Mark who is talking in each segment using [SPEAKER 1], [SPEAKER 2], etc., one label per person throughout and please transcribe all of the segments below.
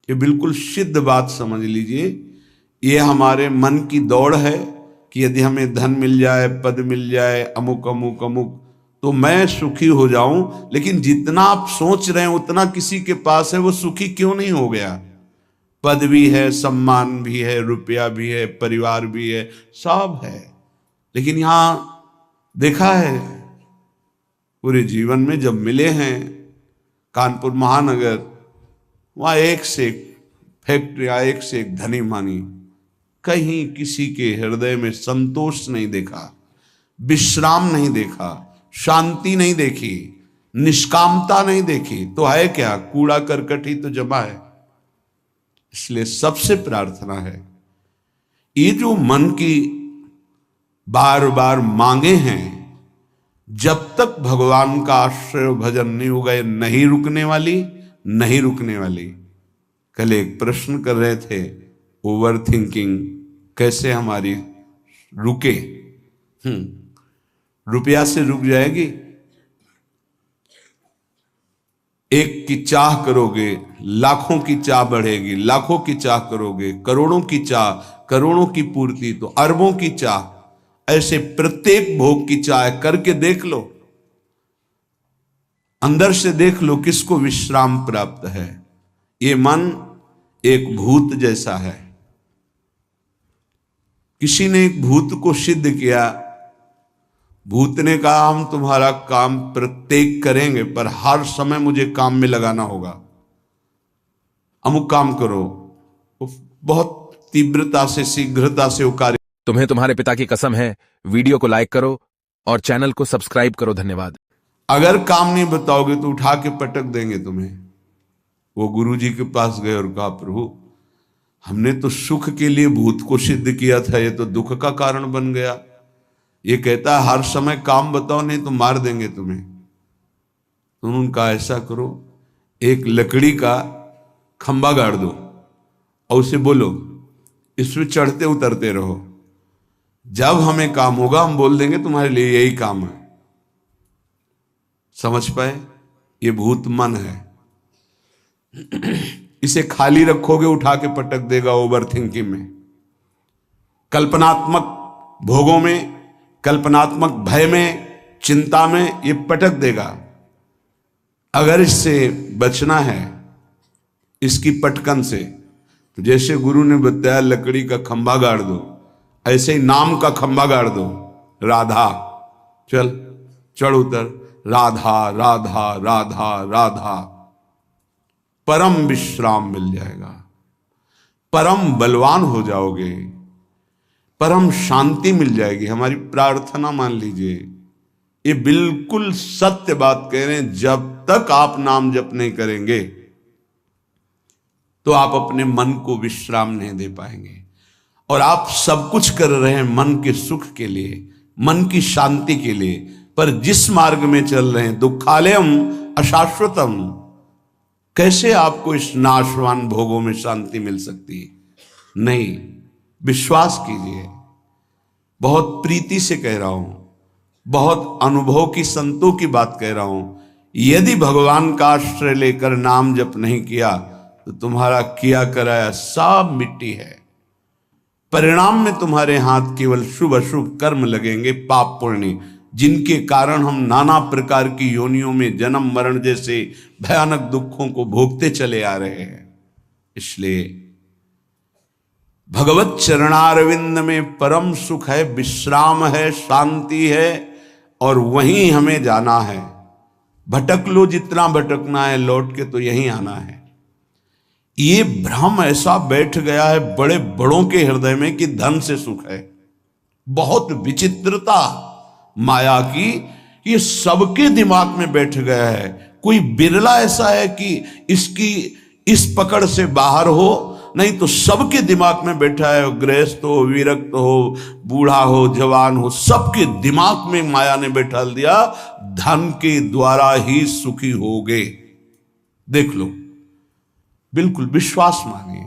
[SPEAKER 1] ये बिल्कुल सिद्ध बात समझ लीजिए। ये हमारे मन की दौड़ है कि यदि हमें धन मिल जाए, पद मिल जाए, अमुक अमुक अमुक, तो मैं सुखी हो जाऊं। लेकिन जितना आप सोच रहे हैं उतना किसी के पास है, वो सुखी क्यों नहीं हो गया? पद भी है, सम्मान भी है, रुपया भी है, परिवार भी है, सब है। लेकिन यहां देखा है पूरे जीवन में जब मिले हैं कानपुर महानगर, वहां एक से एक फैक्ट्रियां, एक से एक धनी मानी, कहीं किसी के हृदय में संतोष नहीं देखा, विश्राम नहीं देखा, शांति नहीं देखी, निष्कामता नहीं देखी। तो है क्या? कूड़ा करकट ही तो जमा है। इसलिए सबसे प्रार्थना है, ये जो मन की बार बार मांगे हैं, जब तक भगवान का आश्रय भजन नहीं होगा, ये नहीं रुकने वाली, नहीं रुकने वाली। कल एक प्रश्न कर रहे थे, ओवर थिंकिंग कैसे हमारी रुके? रुपया से रुक जाएगी? एक की चाह करोगे, लाखों की चाह बढ़ेगी, लाखों की चाह करोगे, करोड़ों की चाह, करोड़ों की पूर्ति, तो अरबों की चाह। ऐसे प्रत्येक भोग की चाह करके देख लो, अंदर से देख लो किसको विश्राम प्राप्त है। ये मन एक भूत जैसा है। किसी ने एक भूत को सिद्ध किया, भूत ने कहा हम तुम्हारा काम प्रत्येक करेंगे, पर हर समय मुझे काम में लगाना होगा, अमुक काम करो। बहुत तीव्रता से, शीघ्रता से वो कार्य।
[SPEAKER 2] तुम्हें तुम्हारे पिता की कसम है, वीडियो को लाइक करो और चैनल को सब्सक्राइब करो। धन्यवाद।
[SPEAKER 1] अगर काम नहीं बताओगे तो उठा के पटक देंगे तुम्हें। वो गुरुजी के पास गए और कहा प्रभु हमने तो सुख के लिए भूत को सिद्ध किया था, ये तो दुख का कारण बन गया। ये कहता है हर समय काम बताओ नहीं तो मार देंगे तुम्हें। तो उन्होंने कहा ऐसा करो, एक लकड़ी का खंबा गाड़ दो और उसे बोलो इसमें चढ़ते उतरते रहो, जब हमें काम होगा हम बोल देंगे तुम्हारे लिए यही काम है। समझ पाए? ये भूत मन है। इसे खाली रखोगे उठा के पटक देगा ओवर थिंकिंग में, कल्पनात्मक भोगों में, कल्पनात्मक भय में, चिंता में, ये पटक देगा। अगर इससे बचना है, इसकी पटकन से, तो जैसे गुरु ने बताया लकड़ी का खंभा गाड़ दो, ऐसे ही नाम का खंभा गाड़ दो। राधा, चल चढ़ उतर, राधा राधा राधा राधा, परम विश्राम मिल जाएगा, परम बलवान हो जाओगे, परम शांति मिल जाएगी। हमारी प्रार्थना मान लीजिए, ये बिल्कुल सत्य बात कह रहे हैं। जब तक आप नाम जप नहीं करेंगे तो आप अपने मन को विश्राम नहीं दे पाएंगे। और आप सब कुछ कर रहे हैं मन के सुख के लिए, मन की शांति के लिए, पर जिस मार्ग में चल रहे हैं दुखालयम अशाश्वतम, कैसे आपको इस नाशवान भोगों में शांति मिल सकती है? नहीं। विश्वास कीजिए, बहुत प्रीति से कह रहा हूं, बहुत अनुभव की संतों की बात कह रहा हूं। यदि भगवान का आश्रय लेकर नाम जप नहीं किया तो तुम्हारा किया कराया सब मिट्टी है। परिणाम में तुम्हारे हाथ केवल शुभ अशुभ कर्म लगेंगे, पाप पुण्य, जिनके कारण हम नाना प्रकार की योनियों में जन्म मरण जैसे भयानक दुखों को भोगते चले आ रहे हैं। इसलिए भगवत चरणारविंद में परम सुख है, विश्राम है, शांति है, और वहीं हमें जाना है। भटक लो जितना भटकना है, लौट के तो यहीं आना है। ये भ्रम ऐसा बैठ गया है बड़े बड़ों के हृदय में कि धन से सुख है। बहुत विचित्रता माया की, ये सबके दिमाग में बैठ गया है। कोई बिरला ऐसा है कि इसकी इस पकड़ से बाहर हो, नहीं तो सबके दिमाग में बैठा है। गृहस्थ हो, विरक्त हो, बूढ़ा हो, जवान हो, सबके दिमाग में माया ने बैठा दिया धन के द्वारा ही सुखी होगे। देख लो, बिल्कुल विश्वास मानिए।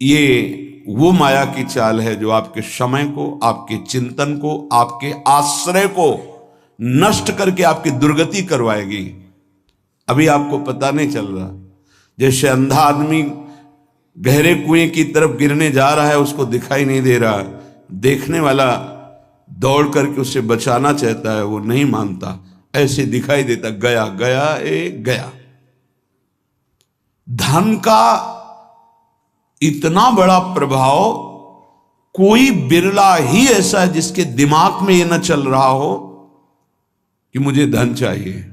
[SPEAKER 1] ये वो माया की चाल है जो आपके समय को, आपके चिंतन को, आपके आश्रय को नष्ट करके आपकी दुर्गति करवाएगी। अभी आपको पता नहीं चल रहा। जैसे अंधा आदमी गहरे कुएं की तरफ गिरने जा रहा है, उसको दिखाई नहीं दे रहा, देखने वाला दौड़ करके उसे बचाना चाहता है, वो नहीं मानता, ऐसे दिखाई देता, गया गया गया। धन का इतना बड़ा प्रभाव, कोई बिरला ही ऐसा है जिसके दिमाग में ये न चल रहा हो कि मुझे धन चाहिए।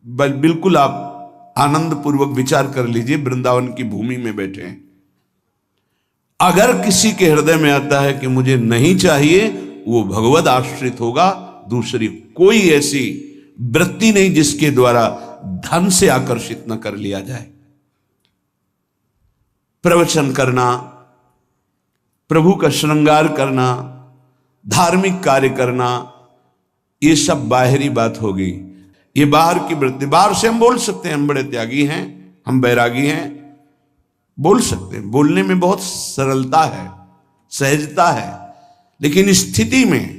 [SPEAKER 1] बिल्कुल आप आनंद पूर्वक विचार कर लीजिए, वृंदावन की भूमि में बैठे हैं, अगर किसी के हृदय में आता है कि मुझे नहीं चाहिए, वो भगवद आश्रित होगा, दूसरी कोई ऐसी वृत्ति नहीं जिसके द्वारा धन से आकर्षित न कर लिया जाए। प्रवचन करना, प्रभु का श्रृंगार करना, धार्मिक कार्य करना, ये सब बाहरी बात होगी, ये बाहर की वृत्ति। बाहर से हम बोल सकते हैं हम बड़े त्यागी हैं, हम बैरागी हैं, बोल सकते हैं, बोलने में बहुत सरलता है, सहजता है, लेकिन स्थिति में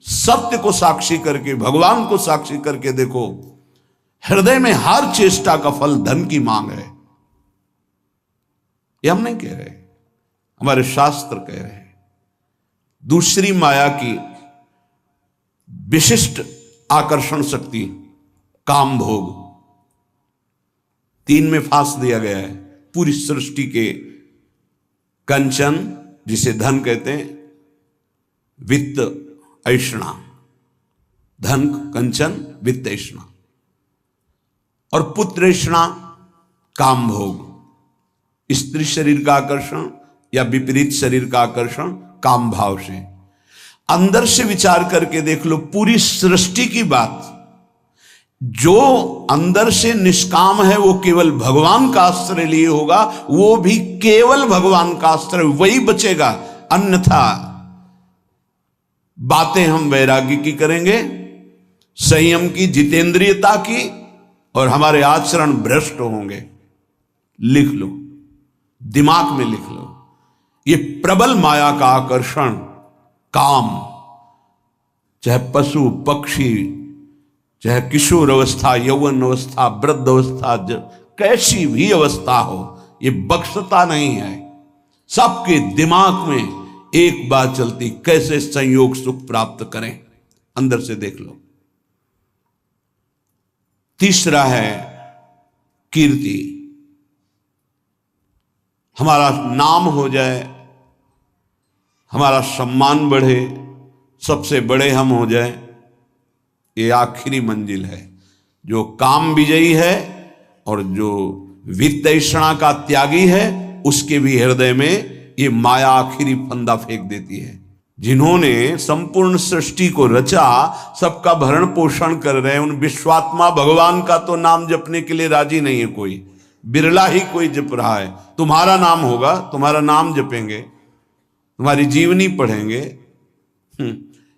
[SPEAKER 1] सत्य को साक्षी करके, भगवान को साक्षी करके देखो, हृदय में हर चेष्टा का फल धन की मांग है। ये हम नहीं कह रहे, हमारे शास्त्र कह रहे हैं। दूसरी माया की विशिष्ट आकर्षण शक्ति काम भोग, 3 में फांस दिया गया है। पूरी सृष्टि के कंचन, जिसे धन कहते हैं, वित्त ऐषणा, धन कंचन वित्त ऐषणा, और पुत्र ऐषणा काम भोग, स्त्री शरीर का आकर्षण या विपरीत शरीर का आकर्षण काम भाव से। अंदर से विचार करके देख लो, पूरी सृष्टि की बात, जो अंदर से निष्काम है वो केवल भगवान का आश्रय लिए होगा, वो भी केवल भगवान का आश्रय, वही बचेगा। अन्यथा बातें हम वैरागी की करेंगे, संयम की, जितेंद्रियता की, और हमारे आचरण भ्रष्ट होंगे। लिख लो, दिमाग में लिख लो, ये प्रबल माया का आकर्षण काम, चाहे पशु पक्षी, चाहे किशोर अवस्था, यौवन अवस्था, वृद्ध अवस्था, कैसी भी अवस्था हो, ये बख्शता नहीं है। सबके दिमाग में एक बात चलती, कैसे संयोग सुख प्राप्त करें, अंदर से देख लो। तीसरा है कीर्ति, हमारा नाम हो जाए, हमारा सम्मान बढ़े, सबसे बड़े हम हो जाए, ये आखिरी मंजिल है। जो काम विजयी है और जो वित्त ऐषणा का त्यागी है, उसके भी हृदय में ये माया आखिरी फंदा फेंक देती है। जिन्होंने संपूर्ण सृष्टि को रचा, सबका भरण पोषण कर रहे हैं, उन विश्वात्मा भगवान का तो नाम जपने के लिए राजी नहीं है कोई, बिरला ही कोई जप रहा है। तुम्हारा नाम होगा, तुम्हारा नाम जपेंगे, तुम्हारी जीवनी पढ़ेंगे।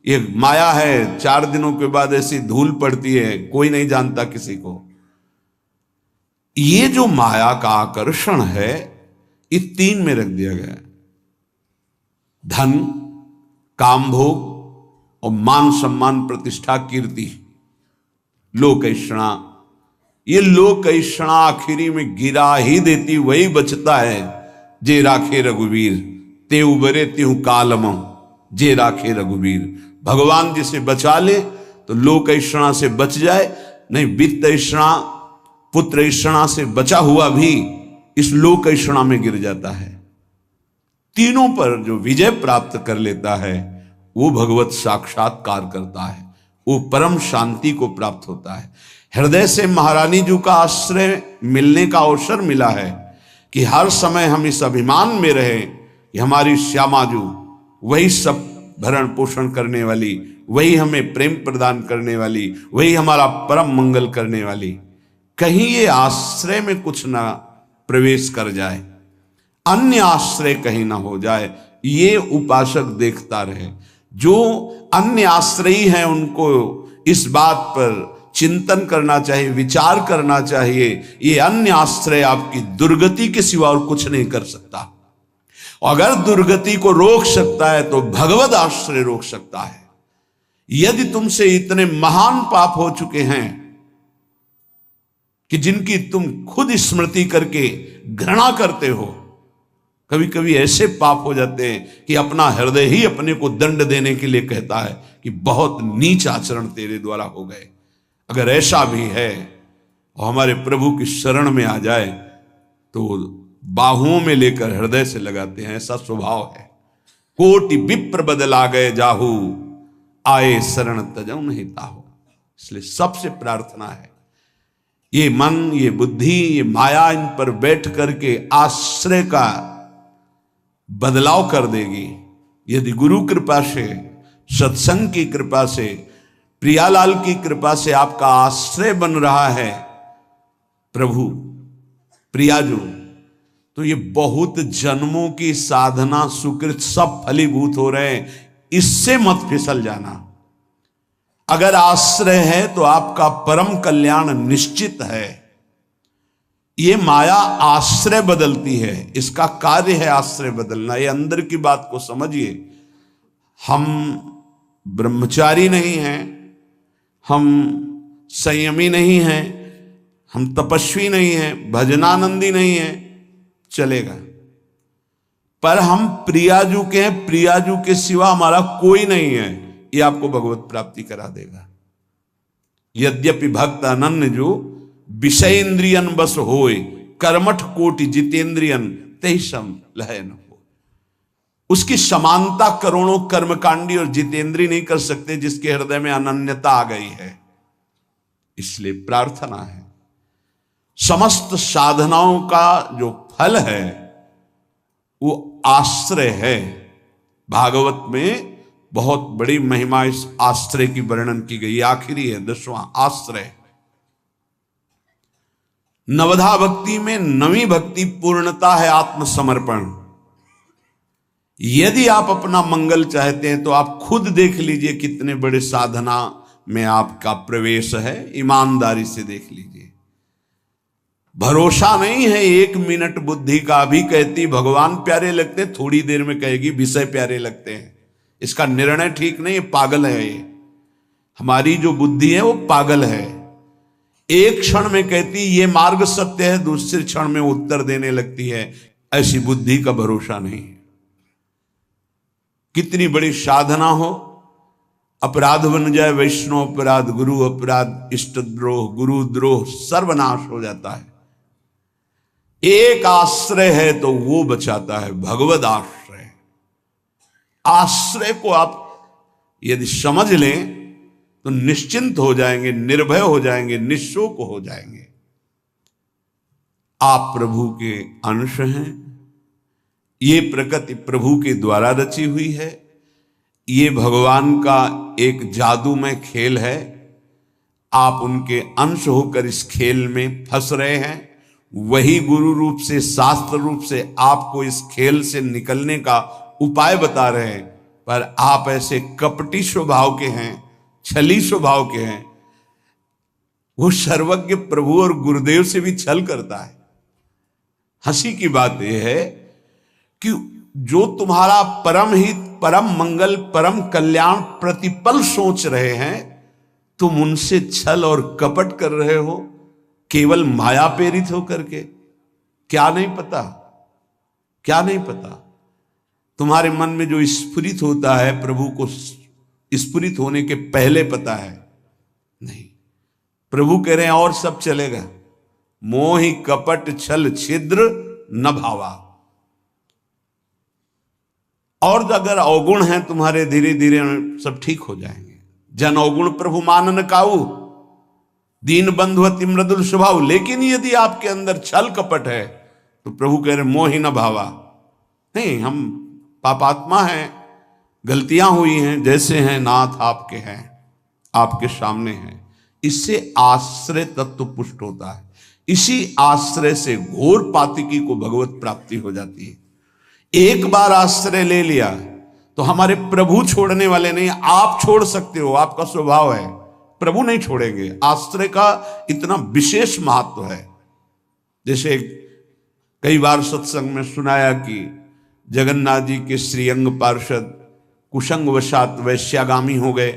[SPEAKER 1] ये माया है, 4 दिनों के बाद ऐसी धूल पड़ती है, कोई नहीं जानता किसी को। ये जो माया का आकर्षण है, ये 3 में रख दिया गया है, धन, काम भोग और मान सम्मान प्रतिष्ठा कीर्ति, लोक ऐषणा। ये लोक ऐषणा आखिरी में गिरा ही देती, वही बचता है। जे राखे रघुवीर ते उबरे त्यू कालम, जे राखे रघुवीर। भगवान जिसे बचा ले तो लोक ऐषणा से बच जाए, नहीं वित्त ऐषणा, पुत्र ऐषणा से बचा हुआ भी इस लोक ऐषणा में गिर जाता है। तीनों पर जो विजय प्राप्त कर लेता है, वो भगवत साक्षात्कार करता है, वो परम शांति को प्राप्त होता है। हृदय से महारानी जी का आश्रय मिलने का अवसर मिला है कि हर समय हम इस अभिमान में रहे कि हमारी श्यामा जी वही सब भरण पोषण करने वाली, वही हमें प्रेम प्रदान करने वाली, वही हमारा परम मंगल करने वाली। कहीं ये आश्रय में कुछ ना प्रवेश कर जाए, अन्य आश्रय कहीं ना हो जाए, ये उपासक देखता रहे। जो अन्य आश्रयी हैं उनको इस बात पर चिंतन करना चाहिए, विचार करना चाहिए, ये अन्य आश्रय आपकी दुर्गति के सिवा और कुछ नहीं कर सकता। अगर दुर्गति को रोक सकता है तो भगवद आश्रय रोक सकता है। यदि तुमसे इतने महान पाप हो चुके हैं कि जिनकी तुम खुद स्मृति करके घृणा करते हो। कभी कभी ऐसे पाप हो जाते हैं कि अपना हृदय ही अपने को दंड देने के लिए कहता है कि बहुत नीच आचरण तेरे द्वारा हो गए। अगर ऐसा भी है और हमारे प्रभु की शरण में आ जाए तो बाहुओं में लेकर हृदय से लगाते हैं, ऐसा स्वभाव है। कोटि विप्र बदला गए जाहू, आए शरण तजौ नहीं ताहू। इसलिए सबसे प्रार्थना है ये मन, ये बुद्धि, ये माया इन पर बैठ करके आश्रय का बदलाव कर देगी। यदि गुरु कृपा से, सत्संग की कृपा से, प्रियालाल की कृपा से आपका आश्रय बन रहा है प्रभु प्रियाजू, तो ये बहुत जन्मों की साधना सुकृत सब फलीभूत हो रहे हैं। इससे मत फिसल जाना। अगर आश्रय है तो आपका परम कल्याण निश्चित है। ये माया आश्रय बदलती है, इसका कार्य है आश्रय बदलना। ये अंदर की बात को समझिए। हम ब्रह्मचारी नहीं हैं, हम संयमी नहीं हैं, हम तपस्वी नहीं हैं, भजनानंदी नहीं हैं, चलेगा। पर हम प्रियाजू के हैं, प्रियाजू के सिवा हमारा कोई नहीं है, ये आपको भगवत प्राप्ति करा देगा। यद्यपि भक्त अनन्य जो विषय इंद्रियन बस होए, कर्मठ कोटि जितेंद्रियन तहि सम लय न हो। उसकी समानता करोड़ों कर्मकांडी और जितेंद्री नहीं कर सकते जिसके हृदय में अनन्यता आ गई है। इसलिए प्रार्थना है समस्त साधनाओं का जो फल है वो आश्रय है। भागवत में बहुत बड़ी महिमा इस आश्रय की वर्णन की गई। आखिरी है 10वां आश्रय। नवधा भक्ति में 9वीं भक्ति पूर्णता है आत्मसमर्पण। यदि आप अपना मंगल चाहते हैं तो आप खुद देख लीजिए कितने बड़े साधना में आपका प्रवेश है। ईमानदारी से देख लीजिए। भरोसा नहीं है 1 मिनट बुद्धि का भी कहती भगवान प्यारे लगते, थोड़ी देर में कहेगी विषय प्यारे लगते हैं। इसका निर्णय ठीक नहीं, पागल है ये। हमारी जो बुद्धि है वो पागल है। एक क्षण में कहती ये मार्ग सत्य है, दूसरे क्षण में उत्तर देने लगती है। ऐसी बुद्धि का भरोसा नहीं है। कितनी बड़ी साधना हो, अपराध बन जाए, वैष्णव अपराध, गुरु अपराध, इष्टद्रोह, गुरुद्रोह, सर्वनाश हो जाता है। एक आश्रय है तो वो बचाता है, भगवद आश्रय। आश्रय को आप यदि समझ लें तो निश्चिंत हो जाएंगे, निर्भय हो जाएंगे, निःशोक हो जाएंगे। आप प्रभु के अंश हैं। ये प्रकृति प्रभु के द्वारा रची हुई है। ये भगवान का एक जादूमय खेल है। आप उनके अंश होकर इस खेल में फंस रहे हैं। वही गुरु रूप से, शास्त्र रूप से आपको इस खेल से निकलने का उपाय बता रहे हैं। पर आप ऐसे कपटी स्वभाव के हैं, छली स्वभाव के हैं। वो सर्वज्ञ प्रभु और गुरुदेव से भी छल करता है। हंसी की बात यह है कि जो तुम्हारा परम हित, परम मंगल, परम कल्याण प्रतिपल सोच रहे हैं, तुम उनसे छल और कपट कर रहे हो, केवल माया प्रेरित होकर के। क्या नहीं पता, क्या नहीं पता। तुम्हारे मन में जो स्फुरित होता है प्रभु को स्फुरित होने के पहले पता है नहीं। प्रभु कह रहे हैं और सब चलेगा। मोहि कपट छल छिद्र न भावा। और अगर अवगुण है तुम्हारे, धीरे धीरे सब ठीक हो जाएंगे। जन अवगुण प्रभु मानन काऊ, दीन बंधु अति मृदुल स्वभाव। लेकिन यदि आपके अंदर छल कपट है तो प्रभु कह रहे मोहि न भावा। नहीं, हम पापात्मा हैं, गलतियां हुई हैं, जैसे हैं नाथ आपके हैं, आपके सामने हैं। इससे आश्रय तत्व पुष्ट होता है। इसी आश्रय से घोर पातिकी को भगवत प्राप्ति हो जाती है। एक बार आश्रय ले लिया तो हमारे प्रभु छोड़ने वाले नहीं, आप छोड़ सकते हो, आपका स्वभाव है। प्रभु नहीं छोड़ेंगे। आश्रय का इतना विशेष महत्व है। जैसे कई बार सत्संग में सुनाया कि जगन्नाथ जी के श्रीअंग पार्षद कुसंग वशात वैश्यागामी हो गए।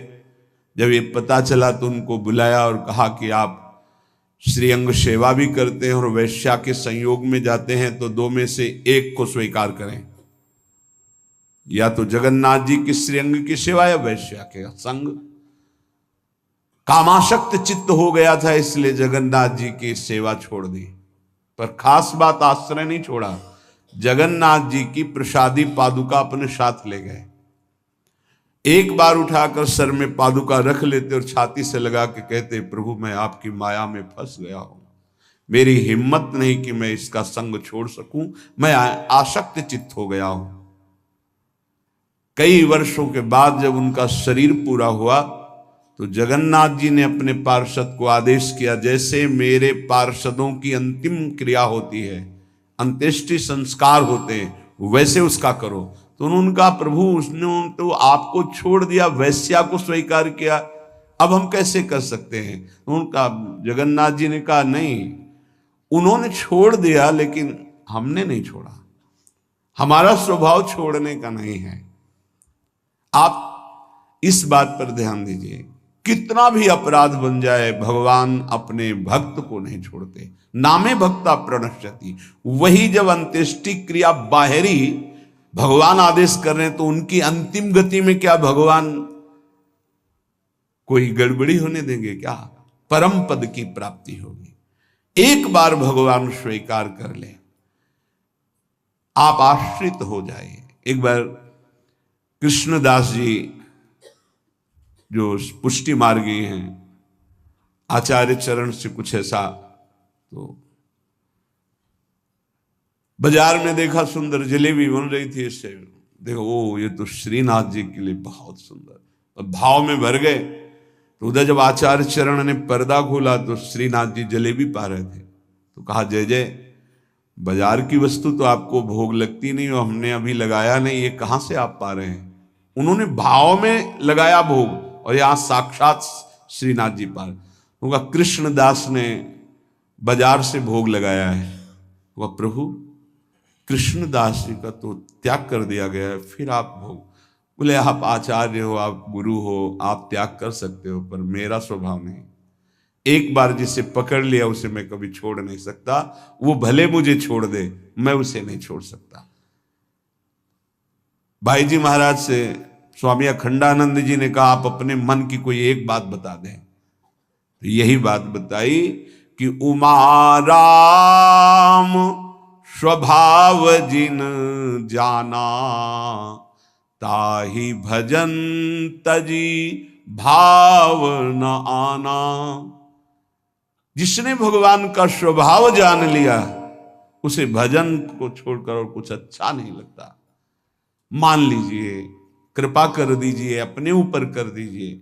[SPEAKER 1] जब ये पता चला तो उनको बुलाया और कहा कि आप श्रीअंग सेवा भी करते हैं और वैश्या के संयोग में जाते हैं, तो दो में से एक को स्वीकार करें, या तो जगन्नाथ जी की श्रीअंग की सेवा या वैश्या के संग। कामाशक्त चित्त हो गया था, इसलिए जगन्नाथ जी की सेवा छोड़ दी। पर खास बात, आश्रय नहीं छोड़ा, जगन्नाथ जी की प्रसादी पादुका अपने साथ ले गए। एक बार उठाकर सर में पादुका रख लेते और छाती से लगा के कहते, प्रभु मैं आपकी माया में फंस गया हूं, मेरी हिम्मत नहीं कि मैं इसका संग छोड़ सकूं, मैं आसक्त चित्त हो गया हूं। कई वर्षों के बाद जब उनका शरीर पूरा हुआ तो जगन्नाथ जी ने अपने पार्षद को आदेश किया, जैसे मेरे पार्षदों की अंतिम क्रिया होती है, अंत्येष्टि संस्कार होते हैं, वैसे उसका करो। तो उन्होंने कहा, प्रभु उसने तो आपको छोड़ दिया, वैश्या को स्वीकार किया, अब हम कैसे कर सकते हैं? उनका जगन्नाथ जी ने कहा, नहीं, उन्होंने छोड़ दिया लेकिन हमने नहीं छोड़ा, हमारा स्वभाव छोड़ने का नहीं है। आप इस बात पर ध्यान दीजिए, कितना भी अपराध बन जाए भगवान अपने भक्त को नहीं छोड़ते। नामे भक्ता प्रणश्यति, वही जब अंत्येष्टि क्रिया बाहरी भगवान आदेश कर रहे हैं तो उनकी अंतिम गति में क्या भगवान कोई गड़बड़ी होने देंगे क्या? परम पद की प्राप्ति होगी। एक बार भगवान स्वीकार कर ले, आप आश्रित हो जाइए। एक बार कृष्णदास जी जो पुष्टि मार्गी हैं, आचार्य चरण से कुछ ऐसा, तो बाजार में देखा सुंदर जलेबी बन रही थी, इससे देखो ओ ये तो श्रीनाथ जी के लिए बहुत सुंदर, और भाव में भर गए। तो उधर जब आचार्य चरण ने पर्दा खोला तो श्रीनाथ जी जलेबी पा रहे थे, तो कहा, जय जय, बाजार की वस्तु तो आपको भोग लगती नहीं और हमने अभी लगाया नहीं, ये कहां से आप पा रहे हैं? उन्होंने भाव में लगाया भोग और यहां साक्षात श्रीनाथ जी पा रहे। उनका कृष्णदास ने बाजार से भोग लगाया है। वह प्रभु कृष्णदास जी का तो त्याग कर दिया गया है, फिर आप भोग? बोले, आप आचार्य हो, आप गुरु हो, आप त्याग कर सकते हो, पर मेरा स्वभाव नहीं। एक बार जिसे पकड़ लिया उसे मैं कभी छोड़ नहीं सकता, वो भले मुझे छोड़ दे, मैं उसे नहीं छोड़ सकता। भाई जी महाराज से स्वामी अखंडानंद जी ने कहा, आप अपने मन की कोई एक बात बता दें। तो यही बात बताई कि उमा राम स्वभाव जिन जाना, ताहि भजन तजी भाव न आना। जिसने भगवान का स्वभाव जान लिया उसे भजन को छोड़कर और कुछ अच्छा नहीं लगता। मान लीजिए, कृपा कर दीजिए, अपने ऊपर कर दीजिए,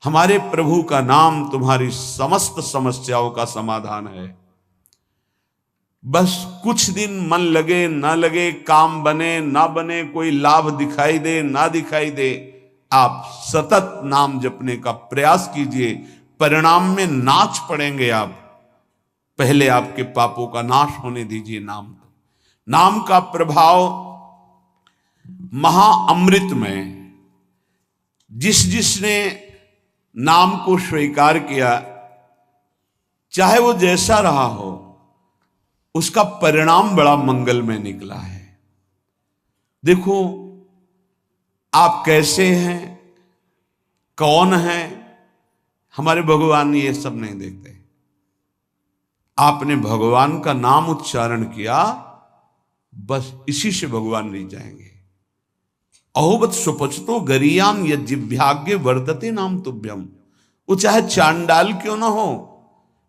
[SPEAKER 1] हमारे प्रभु का नाम तुम्हारी समस्त समस्याओं का समाधान है। बस कुछ दिन मन लगे ना लगे, काम बने ना बने, कोई लाभ दिखाई दे ना दिखाई दे, आप सतत नाम जपने का प्रयास कीजिए। परिणाम में नाच पड़ेंगे आप। पहले आपके पापों का नाश होने दीजिए। नाम का प्रभाव महाअमृत में, जिसने नाम को स्वीकार किया, चाहे वो जैसा रहा हो, उसका परिणाम बड़ा मंगलमय निकला है। देखो आप कैसे हैं, कौन हैं, हमारे भगवान ये सब नहीं देखते। आपने भगवान का नाम उच्चारण किया, बस इसी से भगवान नहीं जाएंगे। अहोबत सुपचतो गरियाम यज्जिभ्याग्य वर्तते नाम तुभ्यम। वो चाहे चांडाल क्यों ना हो,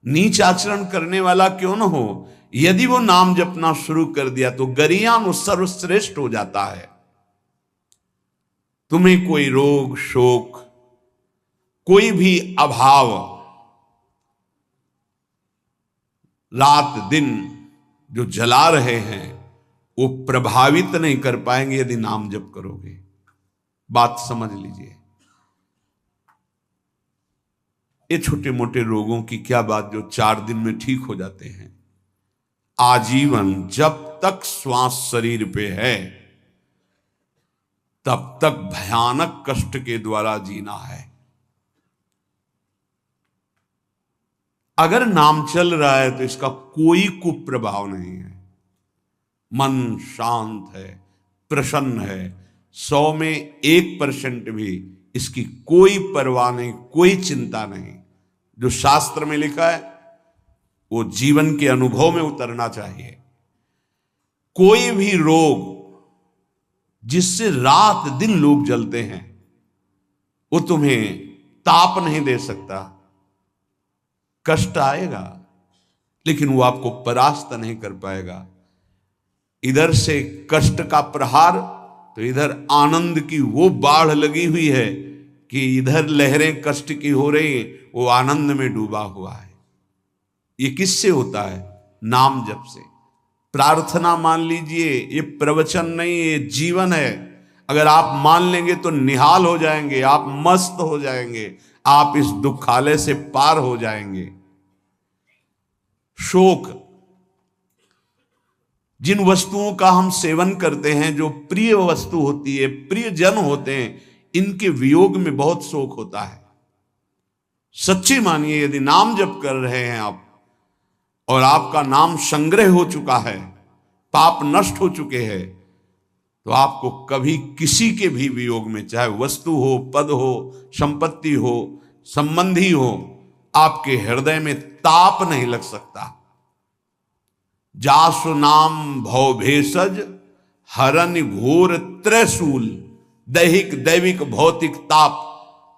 [SPEAKER 1] नीच आचरण करने वाला क्यों ना हो, यदि वो नाम जपना शुरू कर दिया तो गरियाम सर्वश्रेष्ठ हो जाता है। तुम्हें कोई रोग शोक, कोई भी अभाव रात दिन जो जला रहे हैं वो प्रभावित नहीं कर पाएंगे यदि नाम जप करोगे। बात समझ लीजिए। ये छोटे मोटे रोगों की क्या बात जो 4 दिन में ठीक हो जाते हैं। आजीवन जब तक श्वास शरीर पे है तब तक भयानक कष्ट के द्वारा जीना है। अगर नाम चल रहा है तो इसका कोई कुप्रभाव नहीं है। मन शांत है, प्रसन्न है, 100 में 1% भी इसकी कोई परवाह नहीं, कोई चिंता नहीं। जो शास्त्र में लिखा है वो जीवन के अनुभव में उतरना चाहिए। कोई भी रोग जिससे रात दिन लोग जलते हैं वो तुम्हें ताप नहीं दे सकता। कष्ट आएगा लेकिन वो आपको परास्त नहीं कर पाएगा। इधर से कष्ट का प्रहार तो इधर आनंद की वो बाढ़ लगी हुई है कि इधर लहरें कष्ट की हो रही, वो आनंद में डूबा हुआ है। ये किससे होता है? नाम जप से। प्रार्थना मान लीजिए, ये प्रवचन नहीं, ये जीवन है। अगर आप मान लेंगे तो निहाल हो जाएंगे, आप मस्त हो जाएंगे, आप इस दुखालय से पार हो जाएंगे। शोक, जिन वस्तुओं का हम सेवन करते हैं, जो प्रिय वस्तु होती है, प्रिय जन होते हैं, इनके वियोग में बहुत शोक होता है। सच्ची मानिए, यदि नाम जप कर रहे हैं आप और आपका नाम संग्रह हो चुका है, पाप नष्ट हो चुके हैं, तो आपको कभी किसी के भी वियोग में, चाहे वस्तु हो, पद हो, संपत्ति हो, संबंधी हो, आपके हृदय में ताप नहीं लग सकता। जासु नाम भव भेषज हरन घोर त्रैशूल, दैहिक दैविक भौतिक ताप,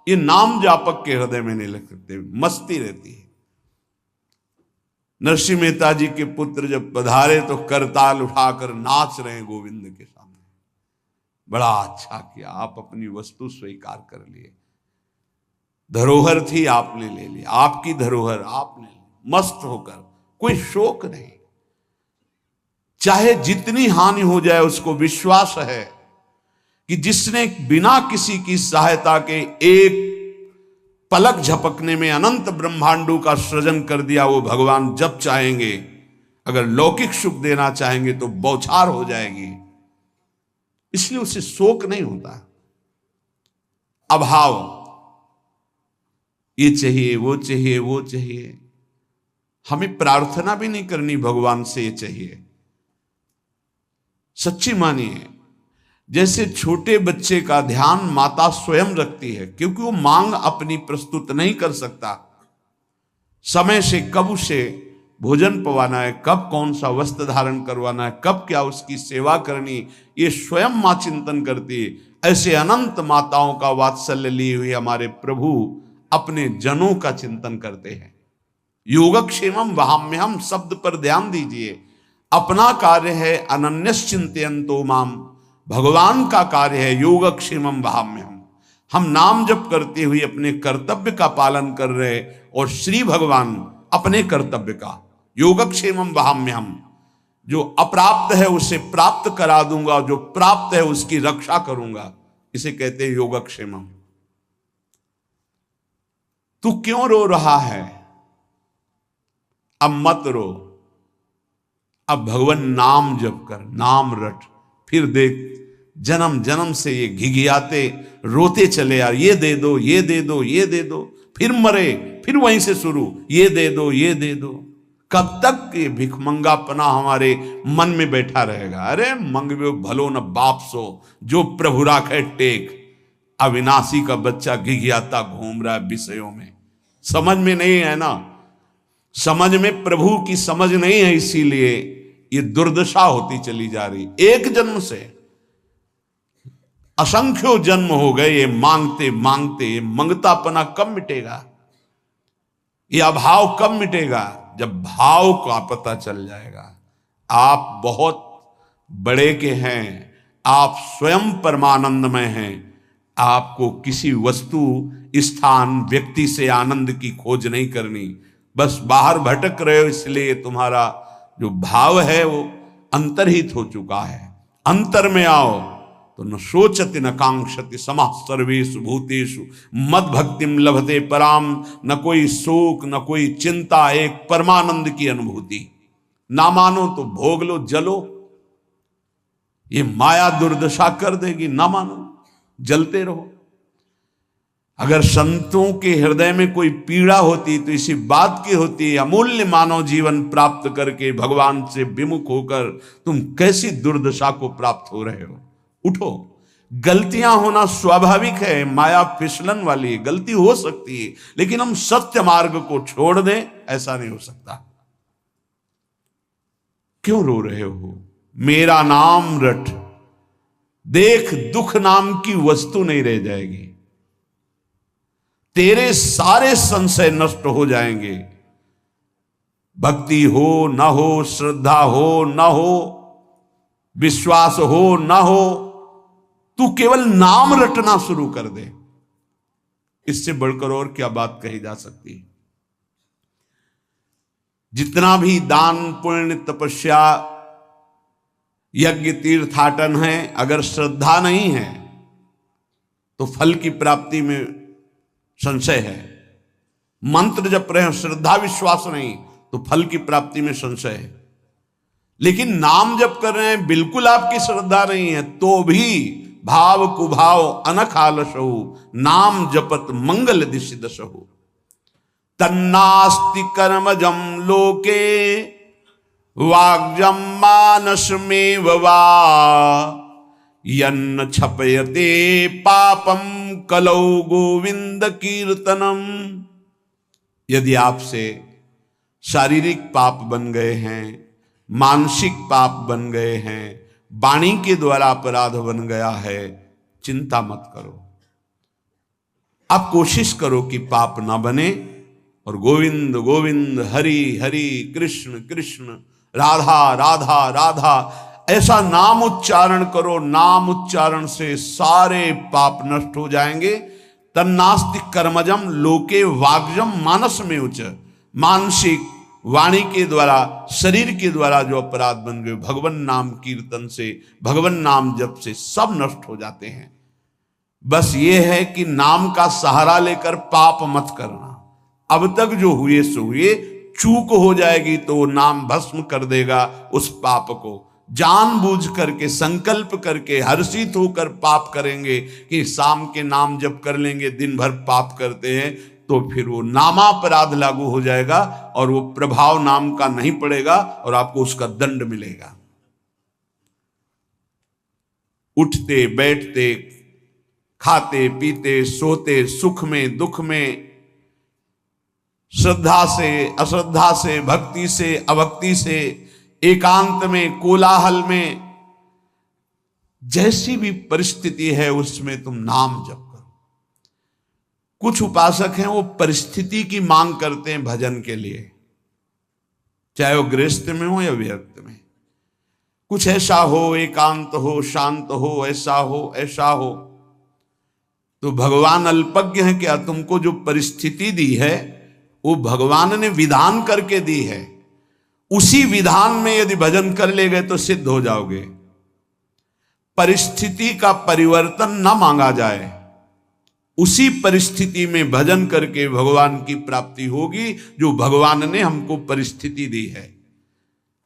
[SPEAKER 1] ये नाम जापक के हृदय में नहीं लग सकते। मस्ती रहती है। नरसिंह मेहता जी के पुत्र जब पधारे तो करताल उठाकर नाच रहे हैं गोविंद के सामने। बड़ा अच्छा किया, आप अपनी वस्तु स्वीकार कर लिए। धरोहर थी, आपने ले लिया, आपकी धरोहर आपने ली, मस्त होकर, कोई शोक नहीं। चाहे जितनी हानि हो जाए, उसको विश्वास है कि जिसने बिना किसी की सहायता के एक पलक झपकने में अनंत ब्रह्मांडों का सृजन कर दिया, वो भगवान जब चाहेंगे, अगर लौकिक सुख देना चाहेंगे तो बौछार हो जाएगी। इसलिए उसे शोक नहीं होता। अभाव, ये चाहिए, वो चाहिए, वो चाहिए, हमें प्रार्थना भी नहीं करनी भगवान से ये चाहिए। सच्ची मानिए, जैसे छोटे बच्चे का ध्यान माता स्वयं रखती है, क्योंकि वो मांग अपनी प्रस्तुत नहीं कर सकता। समय से कब उसे भोजन पवाना है, कब कौन सा वस्त्र धारण करवाना है, कब क्या उसकी सेवा करनी, ये स्वयं मां चिंतन करती है। ऐसे अनंत माताओं का वात्सल्य लिए हुए हमारे प्रभु अपने जनों का चिंतन करते हैं। योगक्षेमम वहाम्यहम शब्द पर ध्यान दीजिए। अपना कार्य है अनन्यश्चिंतयन्तो माम, भगवान का कार्य है योगक्षेमम वहाम्यहम। हम नाम जप करते हुए अपने कर्तव्य का पालन कर रहे, और श्री भगवान अपने कर्तव्य का, योगक्षेमम वहाम्यहम। जो अप्राप्त है उसे प्राप्त करा दूंगा, जो प्राप्त है उसकी रक्षा करूंगा, इसे कहते हैं योगक्षेमम। तू क्यों रो रहा है? अब मत रो, अब भगवान नाम जप कर, नाम रट, फिर देख जन्म जन्म से ये घिघियाते रोते चले यार, ये दे दो, ये दे दो, ये दे दो, फिर मरे, फिर वहीं से शुरू, ये दे दो, ये दे दो। कब तक ये भिखमंगापना हमारे मन में बैठा रहेगा? अरे मंगवे भलो न बाप सो, जो प्रभु राखे टेक। अविनाशी का बच्चा घिघियाता घूम रहा है विषयों में, समझ में नहीं है ना, समझ में प्रभु की समझ नहीं है, इसीलिए ये दुर्दशा होती चली जा रही। एक जन्म से असंख्यों जन्म हो गए ये मांगते मांगते। ये मंगतापना कब मिटेगा? ये अभाव कब मिटेगा? जब भाव का पता चल जाएगा। आप बहुत बड़े के हैं, आप स्वयं परमानंदमय हैं। आपको किसी वस्तु, स्थान, व्यक्ति से आनंद की खोज नहीं करनी। बस बाहर भटक रहे हो, इसलिए तुम्हारा जो भाव है वो अंतर्हित हो चुका है। अंतर में आओ तो न सोचति न कांक्षति समः सर्वेषु भूतेषु मद भक्तिम लभते पराम। न कोई शोक, न कोई चिंता, एक परमानंद की अनुभूति। ना मानो तो भोग लो, जलो, ये माया दुर्दशा कर देगी। ना मानो, जलते रहो। अगर संतों के हृदय में कोई पीड़ा होती तो इसी बात की होती, अमूल्य मानव जीवन प्राप्त करके भगवान से विमुख होकर तुम कैसी दुर्दशा को प्राप्त हो रहे हो। उठो, गलतियां होना स्वाभाविक है, माया फिसलन वाली है, गलती हो सकती है, लेकिन हम सत्य मार्ग को छोड़ दें ऐसा नहीं हो सकता। क्यों रो रहे हो? मेरा नाम रट, देख दुख नाम की वस्तु नहीं रह जाएगी, तेरे सारे संशय नष्ट हो जाएंगे। भक्ति हो न हो, श्रद्धा हो न हो, विश्वास हो न हो, तू केवल नाम रटना शुरू कर दे, इससे बढ़कर और क्या बात कही जा सकती है। जितना भी दान पुण्य तपस्या यज्ञ तीर्थाटन है, अगर श्रद्धा नहीं है तो फल की प्राप्ति में संशय है। मंत्र जप रहे हो, श्रद्धा विश्वास नहीं तो फल की प्राप्ति में संशय है। लेकिन नाम जप कर रहे हैं, बिल्कुल आपकी श्रद्धा नहीं है, तो भी भाव कुभाव अनख आलसहु, नाम जपत मंगल दिशि दशहु। तन्नास्ति कर्मजम लोके वाग्जम मानसमेव वा, यन्न छपयते पापम कलौ गोविंद कीर्तनम। यदि आपसे शारीरिक पाप बन गए हैं, मानसिक पाप बन गए हैं, वाणी के द्वारा अपराध बन गया है, चिंता मत करो। आप कोशिश करो कि पाप ना बने और गोविंद गोविंद हरि हरि कृष्ण कृष्ण राधा राधा राधा ऐसा नाम उच्चारण करो। नाम उच्चारण से सारे पाप नष्ट हो जाएंगे। तन्नास्ति कर्मजम लोके वाग्जम मानस में उच्च, मानसिक वाणी के द्वारा शरीर के द्वारा जो अपराध बन गए, भगवान नाम कीर्तन से, भगवान नाम जप से सब नष्ट हो जाते हैं। बस ये है कि नाम का सहारा लेकर पाप मत करना। अब तक जो हुए सो हुए, चूक हो जाएगी तो नाम भस्म कर देगा उस पाप को। जानबूझ करके संकल्प करके हर्षित होकर पाप करेंगे कि शाम के नाम जप कर लेंगे, दिन भर पाप करते हैं, तो फिर वो नामापराध लागू हो जाएगा और वो प्रभाव नाम का नहीं पड़ेगा और आपको उसका दंड मिलेगा। उठते बैठते खाते पीते सोते, सुख में दुख में, श्रद्धा से अश्रद्धा से, भक्ति से अभक्ति से, एकांत में कोलाहल में, जैसी भी परिस्थिति है उसमें तुम नाम जप करो। कुछ उपासक हैं वो परिस्थिति की मांग करते हैं भजन के लिए, चाहे वो गृहस्थ में हो या विरक्त में। कुछ ऐसा हो, एकांत हो, शांत हो, ऐसा हो ऐसा हो। तो भगवान अल्पज्ञ है क्या? तुमको जो परिस्थिति दी है वो भगवान ने विधान करके दी है। उसी विधान में यदि भजन कर ले गए तो सिद्ध हो जाओगे। परिस्थिति का परिवर्तन ना मांगा जाए, उसी परिस्थिति में भजन करके भगवान की प्राप्ति होगी जो भगवान ने हमको परिस्थिति दी है।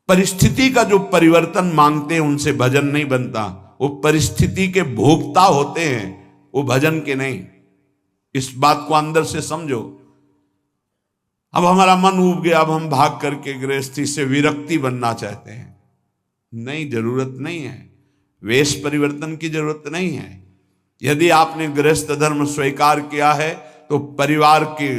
[SPEAKER 1] परिस्थिति का जो परिवर्तन मांगते हैं उनसे भजन नहीं बनता। वो परिस्थिति के भोक्ता होते हैं, वो भजन के नहीं। इस बात को अंदर से समझो। अब हमारा मन उब गया, अब हम भाग करके गृहस्थी से विरक्ति बनना चाहते हैं। नहीं, जरूरत नहीं है। वेश परिवर्तन की जरूरत नहीं है। यदि आपने गृहस्थ धर्म स्वीकार किया है तो परिवार के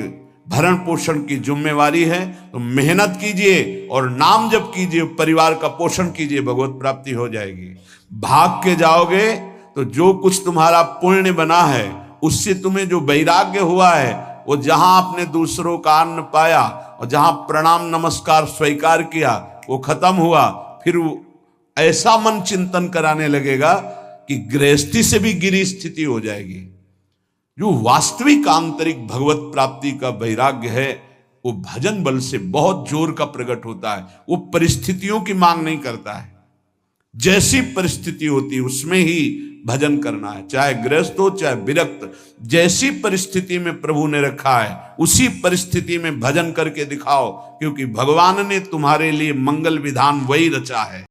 [SPEAKER 1] भरण पोषण की जिम्मेवारी है, तो मेहनत कीजिए और नाम जप कीजिए, परिवार का पोषण कीजिए, भगवत प्राप्ति हो जाएगी। भाग के जाओगे तो जो कुछ तुम्हारा पुण्य बना है उससे तुम्हें जो वैराग्य हुआ है, वो जहां आपने दूसरों का अन्न पाया और जहां प्रणाम नमस्कार स्वीकार किया वो खत्म हुआ। फिर ऐसा मन चिंतन कराने लगेगा कि गृहस्थी से भी गिरी स्थिति हो जाएगी। जो वास्तविक आंतरिक भगवत प्राप्ति का वैराग्य है वो भजन बल से बहुत जोर का प्रकट होता है। वो परिस्थितियों की मांग नहीं करता है। जैसी परिस्थिति होती है उसमें ही भजन करना है, चाहे गृहस्थ हो चाहे विरक्त। जैसी परिस्थिति में प्रभु ने रखा है उसी परिस्थिति में भजन करके दिखाओ, क्योंकि भगवान ने तुम्हारे लिए मंगल विधान वही रचा है।